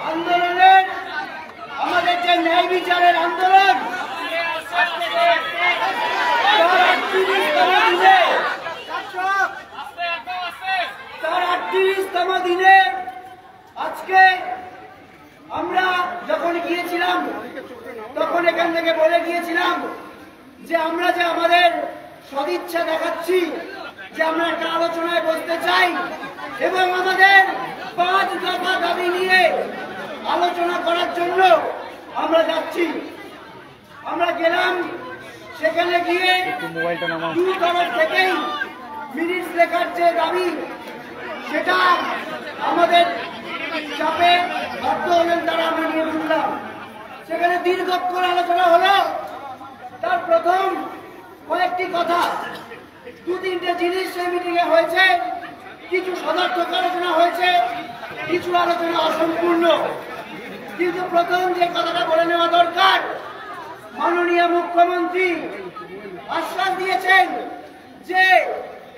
আন্দোলনের আমাদের যে ন্যায় বিচারের আন্দোলন তার 38তম দিনে আজকে আমরা যখন গিয়েছিলাম তখন এখান থেকে বলে গিয়েছিলাম যে আমরা যে আমাদের সদিচ্ছা দেখাচ্ছি যে আমরা একটা আলোচনায় বসতে চাই এবং আমাদের 5 দফা দাবি নিয়ে আলোচনা করার জন্য আমরা যাচ্ছি। আমরা গেলাম, সেখানে গিয়ে 2 তরফ থেকেই মিনিটস লেখার যে দাবি সেটা আমাদের চাপে বাধ্য হলেন তারা, আমরা নিয়ে শুনলাম। সেখানে দীর্ঘক্ষণ আলোচনা হলো। তার প্রথম কয়েকটি কথা 2-3টে জিনিস সেই মিটিংয়ে হয়েছে। কিছু সদর্থক আলোচনা হয়েছে, কিছু আলোচনা অসম্পূর্ণ। কিন্তু প্রথম যে কথাটা বলে নেওয়া দরকার, মাননীয় মুখ্যমন্ত্রী আশ্বাস দিয়েছেন যে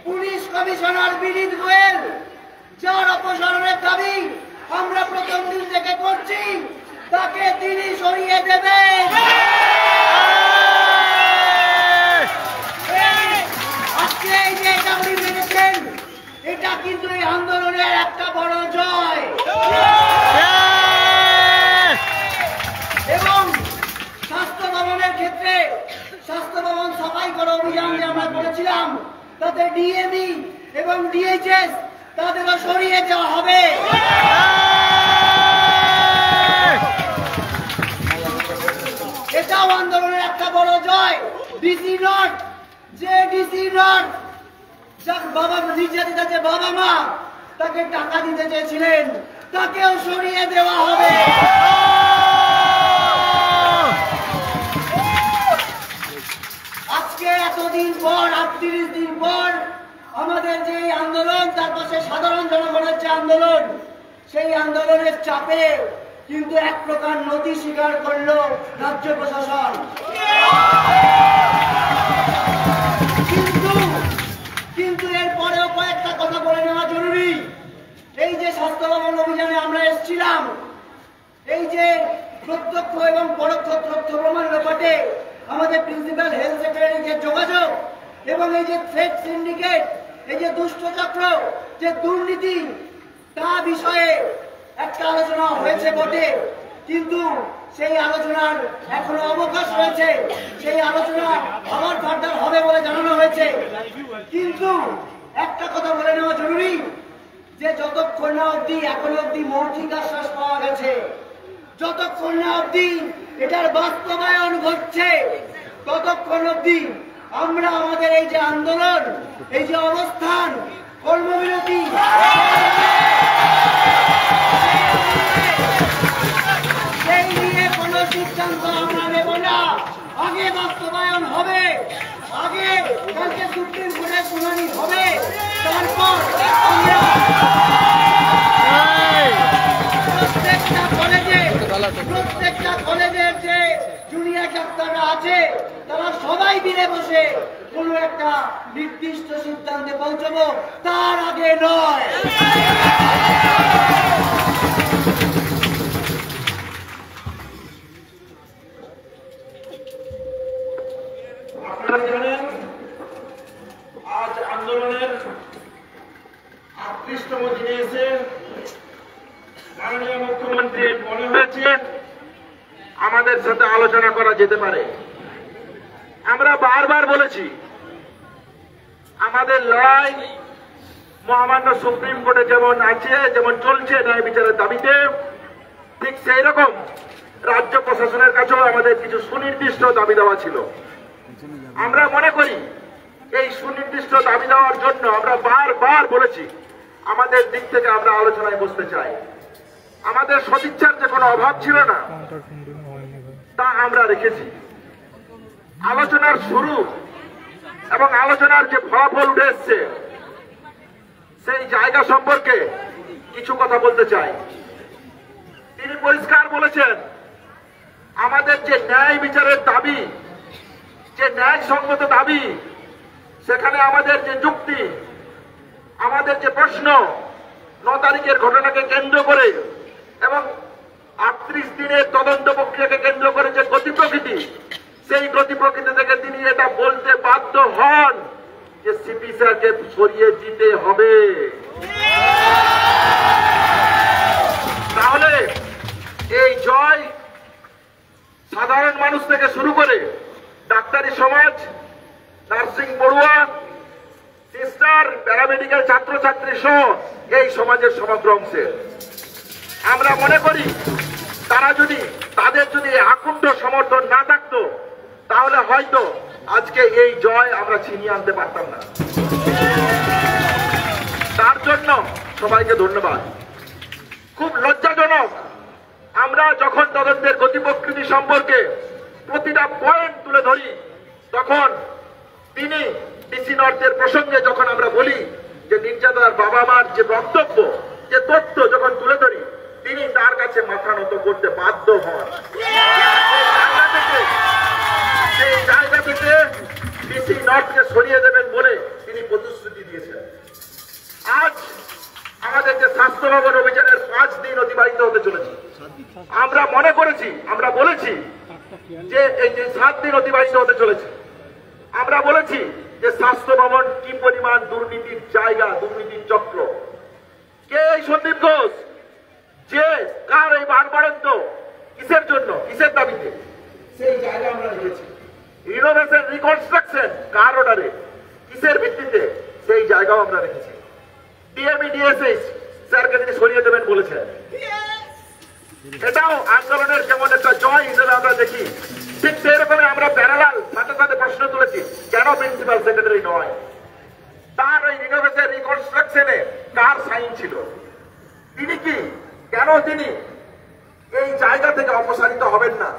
পুলিশ কমিশনার বিনীত গোয়েল যার অপসারণের দাবি আমরা প্রথম দিন থেকে করছি তাকে তিনি সরিয়ে দেবেন। আজকে এই যে এটা উনি মেনেছেন, এটা কিন্তু এই আন্দোলনের একটা বড় জয়। এবং স্বাস্থ্য ভবনের ক্ষেত্রে স্বাস্থ্য ভবন সাফাই করা অভিযান যে আমরা করেছিলাম তাতে ডিএমই এবং ডিএইচএস তাদেরও সরিয়ে দেওয়া হবে। এটাও আন্দোলনের একটা বড় জয়। ডিসি নট, যে ডিসি নট যার বাবা নির্যাতিতা যে বাবা মা তাকে টাকা দিতে চেয়েছিলেন তাকেও সরিয়ে দেওয়া হবে। আজকে এতদিন পর 38 দিন পর আমাদের যে আন্দোলন, তার পাশে সাধারণ জনগণের যে আন্দোলন, সেই আন্দোলনের চাপে কিন্তু এক প্রকার নতি স্বীকার করলো রাজ্য প্রশাসন। কিন্তু এরপরেও কয়েকটা কথা বলে নেওয়া জরুরি। এই যে স্বাস্থ্য ভবন অভিযানে আমরা এসেছিলাম, এই যে প্রত্যক্ষ এবং পরোক্ষ তথ্য প্রমাণ ব্যাপারে আমাদের প্রিন্সিপাল হেলথ সেক্রেটারি যে যোগাযোগ এবং এই যে থ্রেড সিন্ডিকেট, এই যে দুষ্টচক্র, যে দুর্নীতি, তা বিষয়ে একটা আলোচনা হয়েছে বটে, কিন্তু সেই আলোচনার এখনো অবকাশ রয়েছে। সেই আলোচনা আবার ফার্দার হবে বলে জানানো হয়েছে। কিন্তু একটা কথা বলে নেওয়া জরুরি যে যতক্ষণ না অব্দি এখনো অব্দি মৌখিক আশ্বাস পাওয়া গেছে, যতক্ষণ না অব্দি এটার বাস্তবায়ন ঘটছে, ততক্ষণ অব্দি আমরা আমাদের এই যে আন্দোলন, এই যে অবস্থান, কর্মবিরতি, সেই নিয়ে কোনো সিদ্ধান্ত আমরা নেব না। আগে বাস্তবায়ন হবে, আগে কালকে সুপ্রিম কোর্টের শুনানি হবে, তারপর আমরা প্রত্যেকটা কলেজের যে জুনিয়র ডাক্তাররা আছে তারা সবাই মিলে বসে কোন একটা নির্দিষ্ট সিদ্ধান্তে পৌঁছবো, তার আগে নয়। আপনারা জানেন আজ আন্দোলনের 38তম দিনে এসে মাননীয় মুখ্যমন্ত্রী মনে হয়েছে আমাদের সাথে আলোচনা করা যেতে পারে। আমরা বারবার বলেছি আমাদের লড়াই মহামান্য সুপ্রিম কোর্টে যেমন আছে, যেমন চলছে ন্যায় বিচারের দাবিতে, ঠিক সেই রকম রাজ্য প্রশাসনের কাছেও আমাদের কিছু সুনির্দিষ্ট দাবি দেওয়া ছিল। আমরা মনে করি এই সুনির্দিষ্ট দাবি দেওয়ার জন্য আমরা বারবার বলেছি আমাদের দিক থেকে আমরা আলোচনায় বসতে চাই। আমাদের সদিচ্ছার যে কোনো অভাব ছিল না, তা আমরা রেখেছি। আলোচনার শুরু এবং আলোচনার যে ফলাফল উঠে এসছে সেই জায়গা সম্পর্কে কিছু কথা বলতে চাই। তিনি পরিষ্কার বলেছেন আমাদের যে ন্যায় বিচারের দাবি, যে ন্যায়সঙ্গত দাবি, সেখানে আমাদের যে যুক্তি, আমাদের যে প্রশ্ন 9 তারিখের ঘটনাকে কেন্দ্র করে এবং দিনের তদন্ত প্রক্রিয়াকে কেন্দ্র করে যে গতি প্রকৃতি, সেই গতি প্রকৃতি থেকে তিনি এটা বলতে বাধ্য হন যে সিপি স্যারকে সরিয়ে দিতে হবে। তাহলে এই জয় সাধারণ মানুষ থেকে শুরু করে ডাক্তারি সমাজ, নার্সিং পড়ুয়া, সিস্টার, প্যারামেডিক্যাল ছাত্রছাত্রী সহ এই সমাজের সমগ্র অংশে আমরা মনে করি তাদের যদি আকুণ্ঠ সমর্থন না থাকতো তাহলে হয়তো আজকে এই জয় আমরা ছিনিয়ে আনতে পারতাম না। তার জন্য সবাইকে ধন্যবাদ। খুব লজ্জাজনক, আমরা যখন তদন্তের গতি প্রকৃতি সম্পর্কে প্রতিটা পয়েন্ট তুলে ধরি তখন তিনি ডিসি নর্থের প্রসঙ্গে যখন আমরা বলি যে নির্যাতনার বাবা মার যে বক্তব্য, যে তথ্য যখন তুলে ধরি, তিনি তার কাছে মাথা নত করতে বাধ্য হন। সেই জায়গা থেকে ডিসি নর্থকে সরিয়ে দেবেন বলে তিনি প্রতিশ্রুতি দিয়েছেন। আজ আমাদের যে স্বাস্থ্য ভবন অভিযানের 5 দিন অতিবাহিত হতে চলেছে, আমরা মনে করেছি, আমরা বলেছি যে এই যে 7 দিন অতিবাহিত হতে চলেছে, আমরা বলেছি যে স্বাস্থ্য ভবন কি পরিমাণ দুর্নীতির জায়গা, দুর্নীতির চক্র। কে এই সন্দীপ ঘোষ, যে কার এই বারবারন্ত, কিসের জন্য, কিসের দাবিতে, সেই জায়গা আমরা রেখেছি। রিনোভেশন, রিকনস্ট্রাকশন কার অর্ডারে, কিসের ভিত্তিতে, সেই জায়গাও আমরা রেখেছি। ডিএমই ডিএসএস স্যারকে তিনি সরিয়ে দেবেন বলেছেন। এটাও আন্দোলনের যেমন একটা জয় হিসেবে আমরা দেখি, ঠিক সেরকম আমরা প্যারালাল সাথে সাথে প্রশ্ন তুলেছি কেন প্রিন্সিপাল সেক্রেটারি নয়, তার ওই রিনোভেশন রিকনস্ট্রাকশনে কার সাইন ছিল, তিনি কি, কেন তিনি এই জায়গা থেকে অপসারিত হবেন না,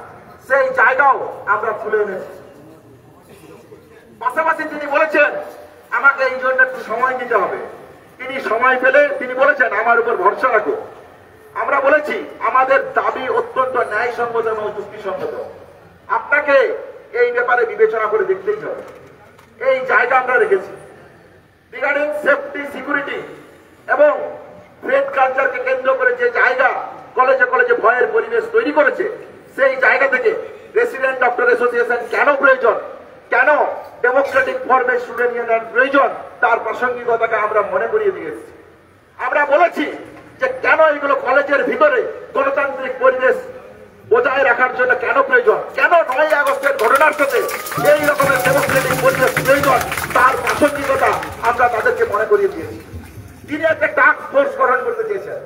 সেই জায়গাও আমরা তুলে এনেছি। পাশাপাশি তিনি বলেছেন আমাকে এই জন্য একটু সময় দিতে হবে। তিনি সময় পেলে তিনি বলেছেন আমার উপর ভরসা রাখো। আমরা বলেছি আমাদের দাবি অত্যন্ত ন্যায়সঙ্গত এবং যুক্তিসঙ্গত, আপনাকে এই ব্যাপারে বিবেচনা করে দেখতেই হবে। এই জায়গা আমরা রেখেছি রিগার্ডিং সেফটি, সিকিউরিটি এবং ফেড কালচারকে কেন্দ্র করে যে জায়গা কলেজে কলেজে ভয়ের পরিবেশ তৈরি করেছে, সেই জায়গা থেকে রেসিডেন্ট ডক্টর অ্যাসোসিয়েশন কেন প্রয়োজন, কেন ডেমোক্রেটিক ফর্মে স্টুডেন্ট ইউনিয়ন প্রয়োজন, তার প্রাসঙ্গিকতাকে আমরা মনে করিয়ে দিয়েছি। আমরা বলেছি যে কেন এগুলো কলেজের ভিতরে গণতান্ত্রিক পরিবেশ বজায় রাখার জন্য কেন প্রয়োজন, কেন 9 আগস্টের ঘটনার সাথে এই রকমের ডেমোক্রেটিক পরিবেশ প্রয়োজন, তার প্রাসঙ্গিকতা আমরা তাদেরকে মনে করিয়ে দিয়েছি। তিনি একটা টাস্ক ফোর্স গঠন করতে চেয়েছেন।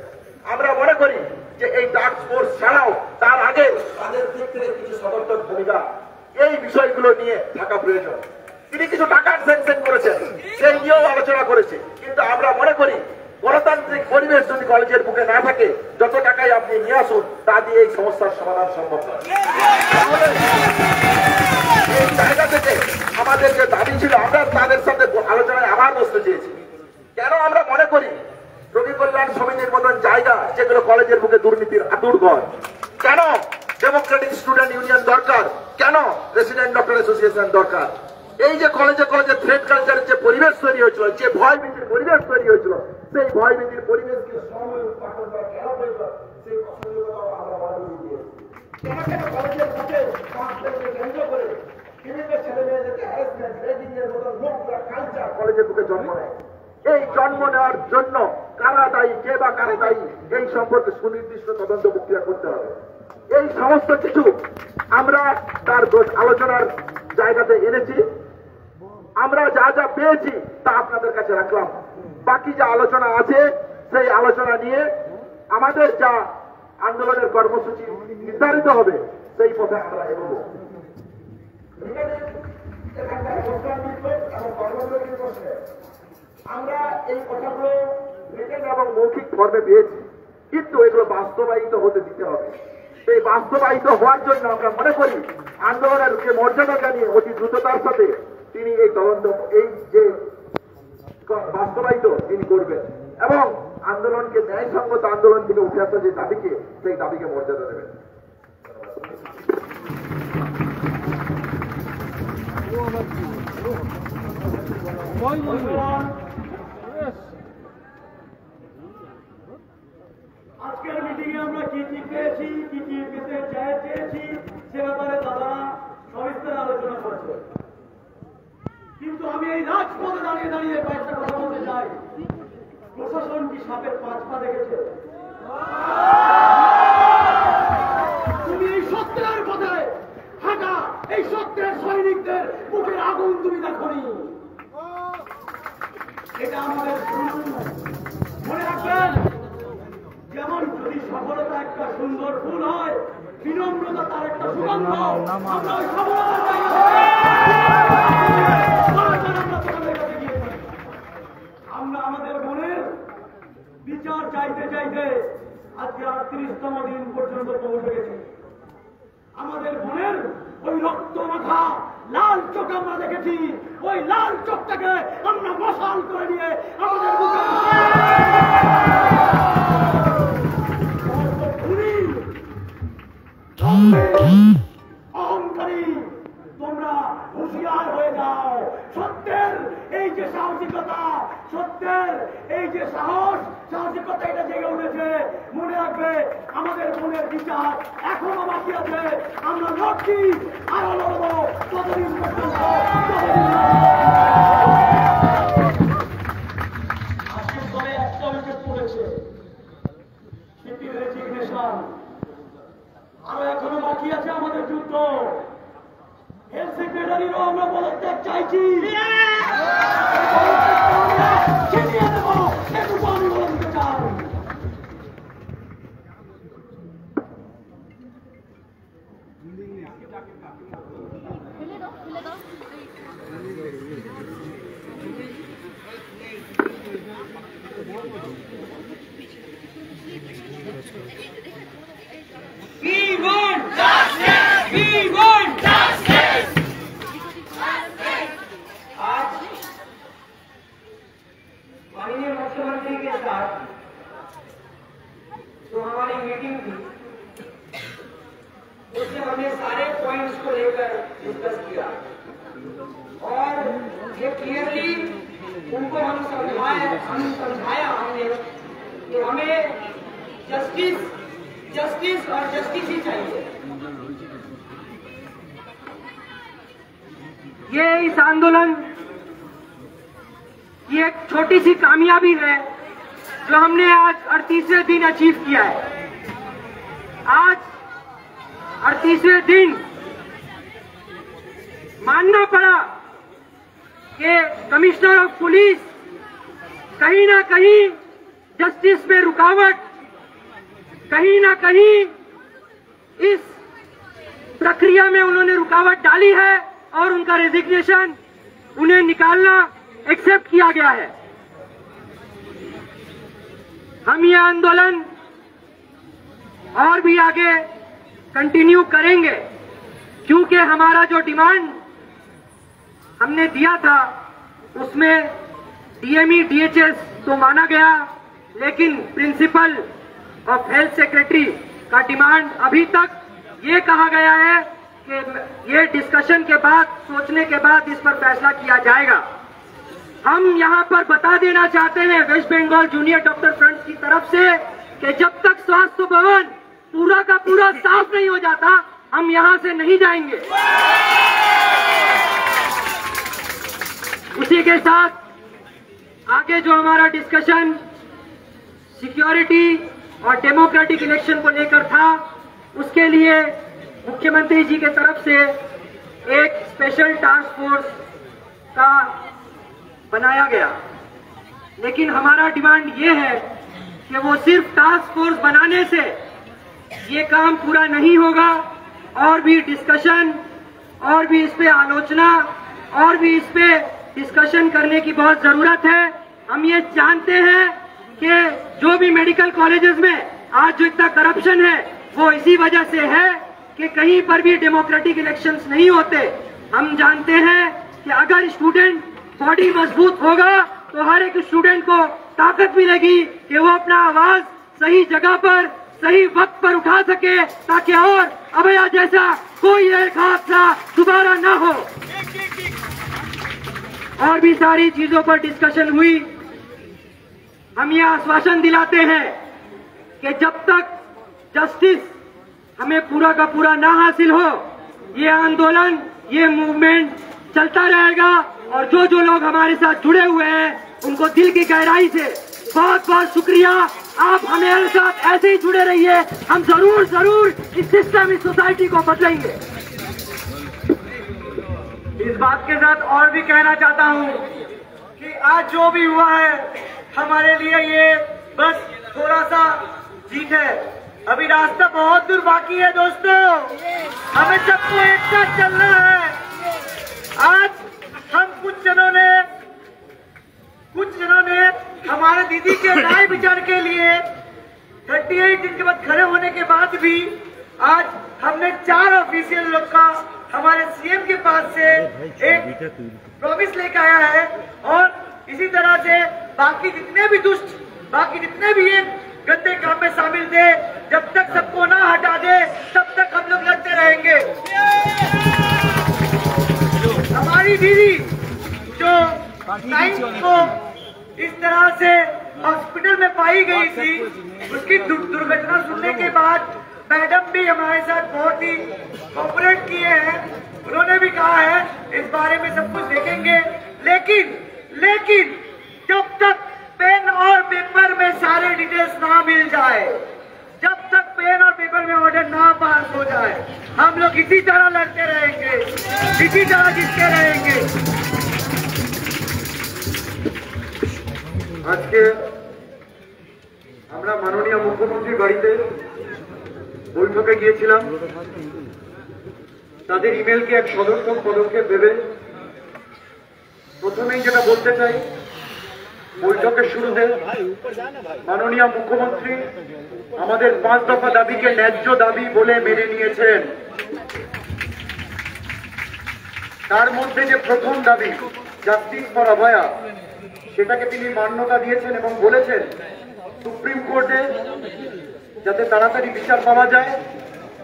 আমরা মনে করি যে এই টাস্ক ফোর্স ছাড়াও তার আগে তাদের দিক থেকে কিছু সমর্থক ভূমিকা এই বিষয়গুলো নিয়ে থাকা প্রয়োজন। তিনি কিছু টাকার স্যাংশন করেছেন, সেই নিয়েও আলোচনা করেছে, কিন্তু আমরা মনে করি গণতান্ত্রিক পরিবেশ যদি কলেজের বুকে না থাকে, যত টাকাই আপনি নিয়ে আসুন তা দিয়ে এই সমস্যার সমাধান সম্ভব নয়। এই জায়গা থেকে আমাদের যে দাবি ছিল, আমরা তাদের সাথে আলোচনায় আবার বসতে চেয়েছি। কেন আমরা মনে করি রোগী কল্যাণ সমিতির মতন জায়গা যেগুলো কলেজের বুকে দুর্নীতির আতুরঘর, কেন ডেমোক্রেটিক স্টুডেন্ট ইউনিয়ন দরকার, কেন রেসিডেন্ট ডক্টর অ্যাসোসিয়েশন দরকার, এই যে কলেজে কলেজে থ্রেড কালচারের যে পরিবেশ তৈরি হয়েছিল, যে ভয় ভীতির পরিবেশ তৈরি হয়েছিল, সেই ভয় ভীতির পরিবেশকে সময় উৎপাদন করা কেন প্রয়োজন, সেই প্রশ্নগুলো আমরা মনে করিয়ে দিয়েছি। কেন কলেজের বুকে ছাত্রদেরকে কেন্দ্র করে বিভিন্ন ছেলে মেয়েদেরকে হ্যারাসমেন্ট, রেগিং এর মতন নোংরা কালচার কলেজের বুকে জন্ম নেয়। এই জন্ম নেওয়ার জন্য কারা দায়ী, কে বা কারা দায়ী, এই সম্পর্কে সুনির্দিষ্ট তদন্ত প্রক্রিয়া করতে হবে। এই সমস্ত কিছু আমরা তার আলোচনার জায়গাতে এনেছি। আমরা যা যা পেয়েছি তা আপনাদের কাছে রাখলাম। বাকি যা আলোচনা আছে সেই আলোচনা নিয়ে আমাদের যা আন্দোলনের কর্মসূচি নির্ধারিত হবে সেই পথে আমরা এগোবো। আমরা এই কথাগুলো রিটেন এবং মৌখিক ফর্মে পেয়েছি, কিন্তু এগুলো বাস্তবায়িত হতে দিতে হবে। এই বাস্তবায়িত হওয়ার জন্য আমরা মনে করি আন্দোলনের যে মর্যাদা জানিয়ে অতি দ্রুততার সাথে তিনি এই তদন্ত, এই যে বাস্তবায়িত তিনি করবেন এবং আন্দোলনকে ন্যায়সঙ্গত আন্দোলন থেকে উঠে আসা যে দাবিকে, সেই দাবিকে মর্যাদা দেবেন। আজকের মিটিংয়ে আমরা কি কি পেয়েছি, কি কি পেতে দাঁড়িয়ে কয়েকটা কথা বলতে চাই। প্রশাসন কি সাপের 5 পা দেখেছে? তুমি এই সত্যের পথে হাঁটা, এই সত্যের সৈনিকদের বুকের আগুন তুমি দেখনি। এটা আমাদের মনে রাখবেন, যেমন যদি সফলতা একটা সুন্দর ফুল হয়, বিনম্রতা তার একটা সুগন্ধ। আমরা ওই সফলতার আমরা আমাদের মনের বিচার চাইতে চাইতে আজকে 38তম দিন পর্যন্ত পৌঁছে গেছি। আমাদের মনের ওই রক্ত মাখা লাল চোখ আমরা দেখেছি, ওই লাল চোখটাকে আমরা মশাল করে নিয়ে আমাদের বুকে অহংকারী তোমরা হুঁশিয়ার হয়ে যাও। সত্যের এই যে সাহসিকতা, সত্যের এই যে সাহসিকতা এটা জেগে উঠেছে। মনে রাখবে, আমাদের মনের বিচার এখনো বাকি আছে। আমরা লড়ছি, আরো লড়বো ততদিন পর্যন্ত। আজকের পরে একটা উইকেট পড়েছে, সেটি রেজিগনেশন। আরো এখনো বাকি আছে আমাদের যুদ্ধ। হেলথ সেক্রেটারিরও আমরা পদত্যাগ চাইছি। ছিনিয়ে দেবো, এটুকু আমি বলে দিতে চাই। We want justice! We want justice! आज माननीय मुख्यमंत्री के साथ जो हमारी मीटिंग थी, उसमें हमने सारे पॉइंट्स को लेकर डिस्कस किया और ये क्लियरली उनको हम समझाया हमने कि हमें जस्टिस और जस्टिस ही चाहिए। ये इस आंदोलन की एक छोटी सी कामयाबी है जो हमने आज 38वें दिन अचीव किया है। आज 38वें दिन मानना पड़ा कि कमिश्नर ऑफ पुलिस कहीं ना कहीं जस्टिस में रुकावट, कहीं ना कहीं इस प्रक्रिया में उन्होंने रुकावट डाली है और उनका रेजिग्नेशन उन्हें निकालना एक्सेप्ट किया गया है। हम यह आंदोलन और भी आगे कंटिन्यू करेंगे क्योंकि हमारा जो डिमांड हमने दिया था उसमें डीएमई डीएचएस तो माना गया, लेकिन प्रिंसिपल ऑफ हेल्थ सेक्रेटरी का डिमांड अभी तक ये कहा गया है कि ये डिस्कशन के बाद, सोचने के बाद इस पर फैसला किया जाएगा। हम यहाँ पर बता देना चाहते हैं West Bengal junior doctor front की तरफ से कि जब तक स्वास्थ्य भवन पूरा का पूरा साफ नहीं हो जाता, हम यहाँ से नहीं जाएंगे। उसी के साथ आगे जो हमारा डिस्कशन सिक्योरिटी और डेमोक्रेटिक इलेक्शन को लेकर था, उसके लिए मुख्यमंत्री जी के तरफ से एक स्पेशल टास्क फोर्स का बनाया गया, लेकिन हमारा डिमांड ये है कि वो सिर्फ टास्क फोर्स बनाने से ये काम पूरा नहीं होगा, और भी डिस्कशन, और भी इस पे आलोचना, और भी इस पे डिस्कशन करने की बहुत जरूरत है। हम ये जानते हैं कि जो भी मेडिकल कॉलेजेस में आज जो इतना करप्शन है वो इसी वजह से है कि कहीं पर भी डेमोक्रेटिक इलेक्शंस नहीं होते। हम जानते हैं कि अगर स्टूडेंट बॉडी मजबूत होगा तो हर एक स्टूडेंट को ताकत मिलेगी कि वो अपना आवाज सही जगह पर सही वक्त पर उठा सके, ताकि और अभया जैसा कोई एक हादसा दोबारा ना हो। और भी सारी चीजों पर डिस्कशन हुई। हम ये आश्वासन दिलाते हैं कि जब तक जस्टिस हमें पूरा का पूरा ना हासिल हो, ये आंदोलन, ये मूवमेंट चलता रहेगा और जो जो लोग हमारे साथ जुड़े हुए हैं उनको दिल की गहराई से बहुत बहुत शुक्रिया। आप हमारे साथ ऐसे ही जुड़े रहिए, हम जरूर जरूर इस सिस्टम, इस सोसाइटी को बदलेंगे। इस बात के साथ और भी कहना चाहता हूँ कि आज जो भी हुआ है हमारे लिए ये बस थोड़ा सा जीत है, अभी रास्ता बहुत दूर बाकी है दोस्तों, हमें सबको एक साथ चलना है। आज हम कुछ जनों ने हमारे दीदी के राय विचार के लिए 38 दिन के बाद खड़े होने के बाद भी आज हमने 4 ऑफिशियल लोग का हमारे सीएम के पास से एक प्रॉमिस लेकर आया है, और इसी तरह से बाकी जितने भी दुष्ट, बाकी जितने भी ये गंदे काम में शामिल थे, जब तक सबको ना हटा दे तब तक हम लोग लड़ते रहेंगे। हमारी दीदी जो 9 को इस तरह से हॉस्पिटल में पाई गई थी, उसकी दुर्घटना सुनने के बाद मैडम भी हमारे साथ बहुत ही कोऑपरेट किए हैं। उन्होंने भी कहा है इस बारे में सब कुछ देखेंगे, लेकिन जब तक पेन और पेपर में सारे डिटेल्स ना मिल जाए, जब तक पेन और पेपर में ऑर्डर ना पास हो जाए, हम लोग इसी तरह लड़ते रहेंगे, इसी तरह जीतते रहेंगे। আজকে আমরা মাননীয় মুখ্যমন্ত্রীর বাড়িতে বৈঠকে গিয়েছিলাম। তাদের ইমেলকে এক সদর্থক পদক্ষেপ ভেবে প্রথমেই যেটা বলতে চাই, বৈঠকের শুরুতে মাননীয় মুখ্যমন্ত্রী আমাদের 5 দফা দাবিকে ন্যায্য দাবি বলে মেনে নিয়েছেন। তার মধ্যে যে প্রথম দাবি জাস্টিস ফর অভয়া, সেটাকে তিনি মান্যতা দিয়েছেন এবং বলেছেন সুপ্রিম কোর্টে যাতে তাড়াতাড়ি বিচার পাওয়া যায়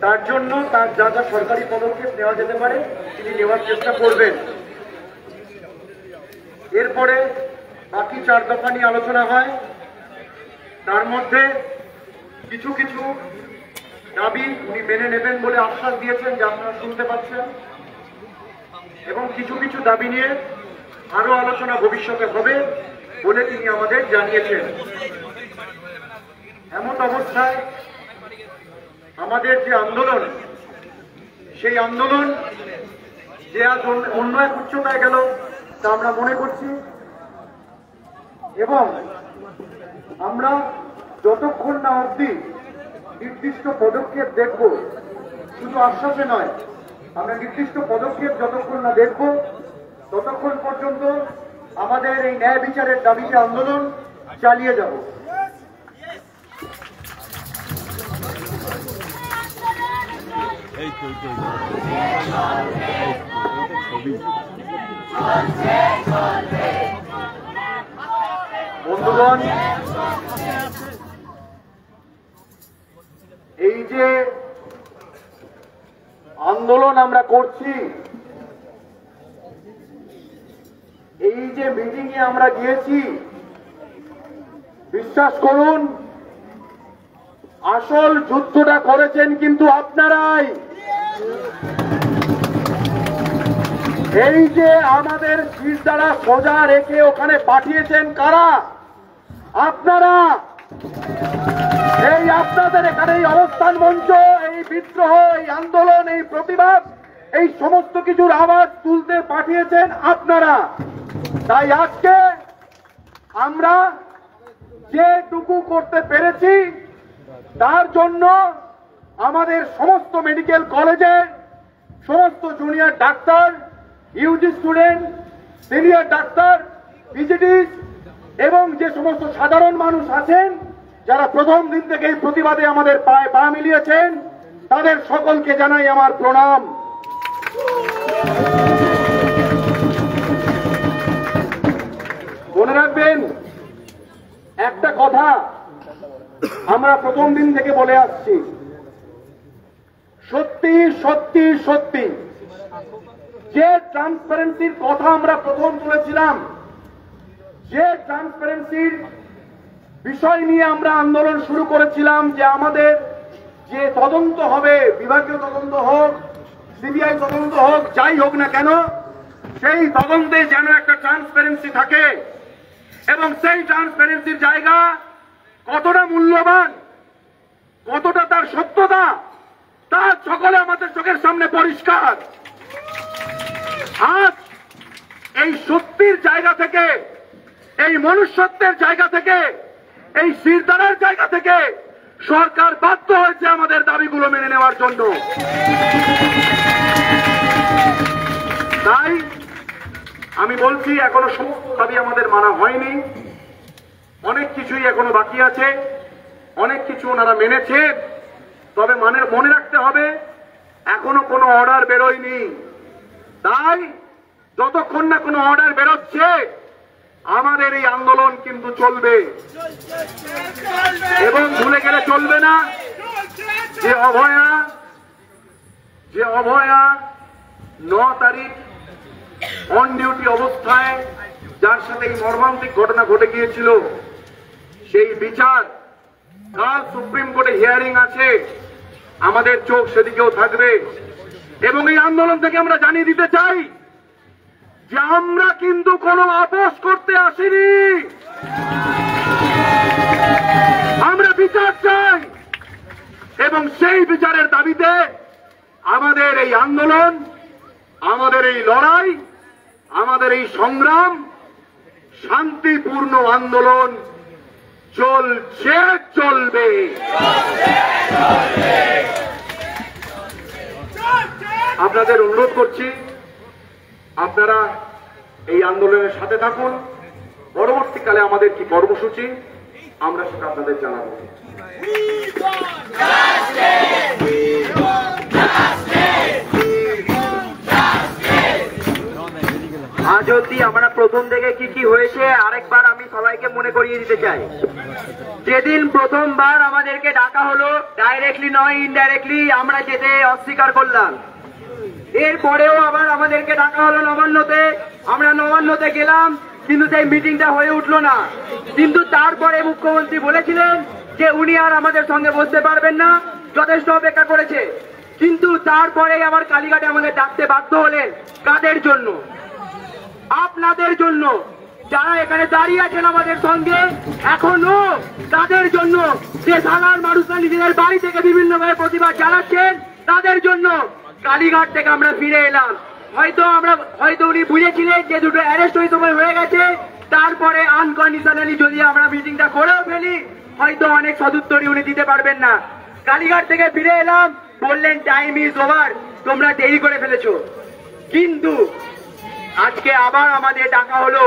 তার জন্য তার যা যা সরকারি পদক্ষেপ নেওয়া যেতে পারে তিনি নেওয়ার চেষ্টা করবেন। এরপরে বাকি 4 দফা নিয়ে আলোচনা হয়। তার মধ্যে কিছু কিছু দাবি উনি মেনে নেবেন বলে আশ্বাস দিয়েছেন, যা আপনারা শুনতে পাচ্ছেন, এবং কিছু কিছু দাবি নিয়ে আরো আলোচনা ভবিষ্যতে হবে বলে তিনি আমাদের জানিয়েছেন। এমন অবস্থায় আমাদের যে আন্দোলন, সেই আন্দোলন যে আজ অন্য এক উচ্চতায় গেল তা আমরা মনে করছি, এবং আমরা যতক্ষণ না অবধি নির্দিষ্ট পদক্ষেপ দেখব, শুধু আশ্বাসে নয়, আমরা নির্দিষ্ট পদক্ষেপ যতক্ষণ না দেখব ততক্ষণ পর্যন্ত আমাদের এই ন্যায় বিচারের দাবিতে আন্দোলন চালিয়ে যাব। বন্ধুগণ, এই যে আন্দোলন আমরা করছি, এই যে মিটিং এ আমরা গিয়েছি, বিশ্বাস করুন আসল যুদ্ধটা করেছেন কিন্তু আপনারাই। এই যে আমাদের শীষ দ্বারা সোজা রেখে ওখানে পাঠিয়েছেন কারা? আপনারা। এই আপনাদের এখানে এই অবস্থান মঞ্চ, এই বিদ্রোহ, এই আন্দোলন, এই প্রতিবাদ, এই সমস্ত কিছুর আওয়াজ তুলতে পাঠিয়েছেন আপনারা। তাই আজকে আমরা যেটুকু করতে পেরেছি তার জন্য আমাদের সমস্ত মেডিকেল কলেজের সমস্ত junior doctor, UG student, senior doctor, পিজিডিস এবং যে সমস্ত সাধারণ মানুষ আছেন যারা প্রথম দিন থেকে এই প্রতিবাদে আমাদের পায়ে পা মিলিয়েছেন, তাদের সকলকে জানাই আমার প্রণাম। মনে রাখবেন একটা কথা আমরা প্রথম দিন থেকে বলে আসছি, সত্যি সত্যি সত্যি যে ট্রান্সপারেন্সির কথা আমরা প্রথম তুলেছিলাম, যে ট্রান্সপারেন্সির বিষয় নিয়ে আমরা আন্দোলন শুরু করেছিলাম, যে আমাদের যে তদন্ত হবে, বিভাগীয় তদন্ত হোক, সিবিআই তদন্ত হোক, যাই হোক না কেন, সেই তদন্তে যেন একটা ট্রান্সপারেন্সি থাকে এবং সেই ট্রান্সপারেন্সির জায়গা কতটা মূল্যবান, কতটা তার সত্যতা, তার সকলে আমাদের চোখের সামনে পরিষ্কার। আজ এই সত্যির জায়গা থেকে, এই মনুষ্যত্বের জায়গা থেকে, এই শিরদাঁড়ার জায়গা থেকে সরকার বাধ্য হয়েছে আমাদের দাবিগুলো মেনে নেওয়ার জন্য। তাই আমি বলছি, এখনো সমস্ত দাবি আমাদের মানা হয়নি, অনেক কিছুই এখনো বাকি আছে, অনেক কিছু ওনারা মেনেছে, তবে মনে রাখতে হবে এখনো কোনো অর্ডার বেরোয়নি। তাই যতক্ষণ না কোনো অর্ডার বেরোচ্ছে আমাদের এই আন্দোলন কিন্তু চলবে এবং ভুলে গেলে চলবে না যে অভয়া 9 তারিখ অন ডিউটি অবস্থায় যার সাথে এই মর্মান্তিক ঘটনা ঘটে গিয়েছিল, সেই বিচার কাল সুপ্রিম কোর্টে হিয়ারিং আছে, আমাদের চোখ সেদিকেও থাকবে। এবং এই আন্দোলন থেকে আমরা জানিয়ে দিতে চাই যে আমরা কিন্তু কোনো আপোষ করতে আসিনি, আমরা বিচার চাই এবং সেই বিচারের দাবিতে আমাদের এই আন্দোলন, আমাদের এই লড়াই, আমাদের এই সংগ্রাম, শান্তিপূর্ণ আন্দোলন চলছে, চলবে। আপনাদের অনুরোধ করছি আপনারা এই আন্দোলনের সাথে থাকুন। পরবর্তীকালে আমাদের কি কর্মসূচি আমরা সেটা আপনাদের জানাবো। আজ অব্দি আমরা প্রথম থেকে কি কি হয়েছে আরেকবার আমি সবাইকে মনে করিয়ে দিতে চাই। যেদিন প্রথমবার আমাদেরকে ডাকা হলো, ডাইরেক্টলি নয় ইনডাইরেক্টলি আমরা যেতে অস্বীকার করলাম। এরপরেও আবার আমাদেরকে ডাকা হলো নবান্নতে, আমরা নবান্নতে গেলাম, কিন্তু সেই মিটিংটা হয়ে উঠলো না। কিন্তু তারপরে মুখ্যমন্ত্রী বলেছিলেন যে উনি আর আমাদের সঙ্গে বসতে পারবেন না, যথেষ্ট অপেক্ষা করেছে। কিন্তু তারপরে আবার কালীঘাটে আমাদের ডাকতে বাধ্য হলেন। কাদের জন্য? আপনাদের জন্য, যারা এখানে দাঁড়িয়ে আছেন আমাদের সঙ্গে এখনো, তাদের জন্য, যে সাধারণ মানুষরা নিজেদের বাড়ি থেকে বিভিন্নভাবে প্রতিবাদ চালাচ্ছেন তাদের জন্য কালীঘাট থেকে আমরা ফিরে এলাম। হয়তো উনি বুঝেছিলেন যে দুটো অ্যারেস্ট ওই সময় হয়ে গেছে, তারপরে আনকন্ডিশনালি যদি আমরা মিটিংটা করেও ফেলি হয়তো অনেক সদুত্তরই উনি দিতে পারবেন না। কালীঘাট থেকে ফিরে এলাম, বললেন টাইম ইজ ওভার, তোমরা দেরি করে ফেলেছো। কিন্তু আজকে আবার আমাদের ডাকা হলো।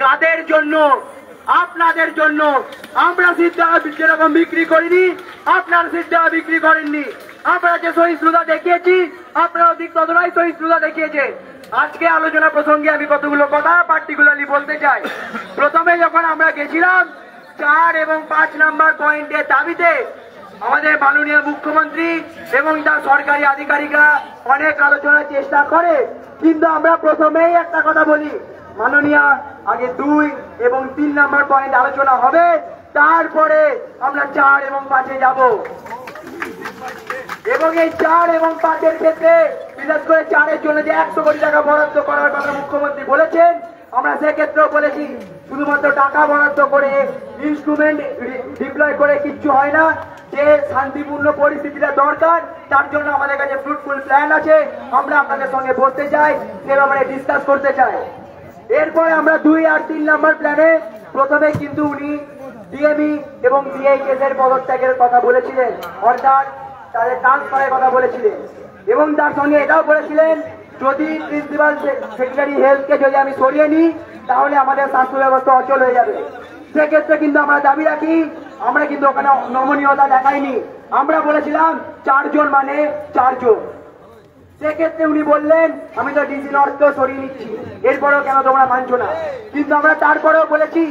কাদের জন্য? আপনাদের জন্য। আমরা সিদ্ধারা যেরকম বিক্রি করিনি, আপনার সিদ্ধারা বিক্রি করেননি। আমরা যে সহিষ্ণুতা দেখিয়েছি আপনারা ঠিক ততটাই সহিষ্ণুতা দেখিয়েছে। আজকে আলোচনা প্রসঙ্গে আমি কতগুলো কথা পার্টিকুলারলি বলতে চাই। প্রথমে যখন আমরা গেছিলাম 4 এবং 5 নাম্বার পয়েন্টের দাবিতে, আমাদের মাননীয় মুখ্যমন্ত্রী এবং তার সরকারি আধিকারিকরা অনেক আলোচনার চেষ্টা করে, কিন্তু আমরা প্রথমেই একটা কথা বলি, মাননীয় আগে 2 এবং 3 নাম্বার পয়েন্ট আলোচনা হবে, তারপরে আমরা 4 এবং 5-এ যাব। এবং এই 4 এবং 5-এর ক্ষেত্রে বিশেষ করে 4-এর জন্য যে 100 কোটি টাকা বরাদ্দ করার কথা মুখ্যমন্ত্রী বলেছেন, আমরা সেক্ষেত্রেও বলেছি শুধুমাত্র টাকা বরাদ্দ করে, ইনস্ট্রুমেন্ট ডিপ্লয় করে কিচ্ছু হয় না। যে শান্তিপূর্ণ পরিস্থিতিটা দরকার, তার জন্য আমাদের কাছে ফ্রুটফুল প্ল্যান আছে, আমরা আপনাদের সঙ্গে বসতে চাই, সে ব্যাপারে ডিসকাস করতে চাই। এরপরে আমরা 2 আর 3 নাম্বার প্ল্যানে প্রথমে কিন্তু উনি ডিএমই এবং ডিএইচএস এর পদত্যাগের কথা বলেছিলেন, অর্থাৎ তাদের ট্রান্সফারের কথা বলেছিলেন, এবং তার সঙ্গে এটাও বলেছিলেন যদি প্রিন্সিপাল সেক্রেটারি হেলথকে যদি আমি সরিয়ে নিই তাহলে আমাদের স্বাস্থ্য ব্যবস্থা অচল হয়ে যাবে। সেক্ষেত্রে কিন্তু আমরা দাবি রাখি, আমরা কিন্তু ওখানে নমনীয়তা দেখাইনি। আমরা বলেছিলাম 4 জন মানে 4 জন। সেক্ষেত্রে উনি বললেন আমি তো ডিসি নর্থকেও সরিয়ে নিচ্ছি, এরপরেও কেন তোমরা মানছো না? কিন্তু আমরা তারপরেও বলেছি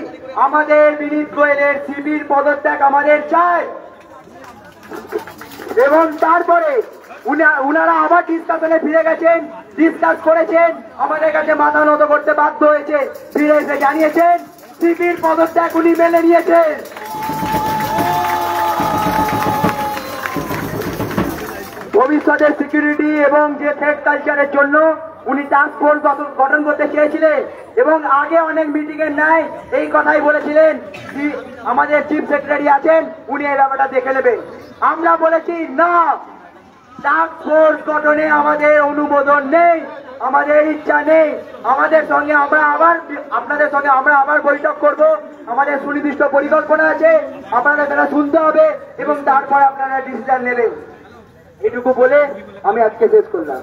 আমাদের বিনীত গোয়েলের সিপির পদত্যাগ আমাদের চাই। এবং তারপরে উনারা আবার ডিসকাশনে ফিরে গেছেন, ডিসকাস করেছেন, আমাদের কাছে মাথা নত করতে বাধ্য হয়েছে, ফিরে এসে জানিয়েছেন সিপির পদত্যাগ উনি মেনে নিয়েছেন। ভবিষ্যতের সিকিউরিটি এবং যে থ্রেট কালচারের জন্য উনি টাস্ক ফোর্স গঠন করতে চেয়েছিলেন এবং আগে অনেক মিটিং এর নাই এই কথাই বলেছিলেন যে আমাদের চিফ সেক্রেটারি আছেন, উনি এই ব্যাপারটা দেখে নেবেন। আমরা বলেছি না, টাস্ক ফোর্স গঠনে আমাদের অনুমোদন নেই, আমাদের ইচ্ছা নেই। আমাদের সঙ্গে আপনাদের সঙ্গে আমরা আবার বৈঠক করব। আমাদের সুনির্দিষ্ট পরিকল্পনা আছে, আপনাদের সেটা শুনতে হবে এবং তারপর আপনারা ডিসিশন নেবেন। এটুকু বলে আমি আজকে শেষ করলাম।